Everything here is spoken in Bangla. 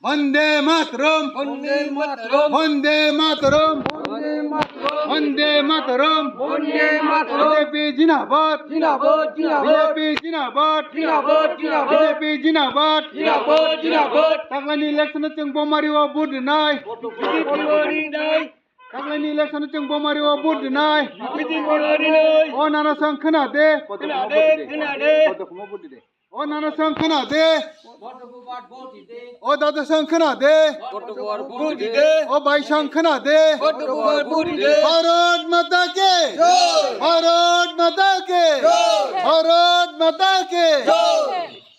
বন্দে মাতরম বন্দে মাতরম বন্দে মাতরম বন্দে মাতরম বন্দে মাতরম বন্দে মাতরম বিজেপি জিন্দাবাদ জিন্দাবাদ জিন্দাবাদ বিজেপি জিন্দাবাদ জিন্দাবাদ জিন্দাবাদ বিজেপি জিন্দাবাদ জিন্দাবাদ জিন্দাবাদ তাগলানি ইলেকশন जों बमारिआव भोट होनाय বিজেপি নাই तागलानि इलेक्शन जों बमारिआव भोट होनाय বিজেপি নাই अ नानासां खोनादे खोनादे खोनादे अ नानासां खोनादे अ दादासां खोनादे গতবার ভোট দিতে अ बायसां खोनादे গতবার ভোট দিতে भारत माता के জয় भारत माता के জয় भारत माता के জয়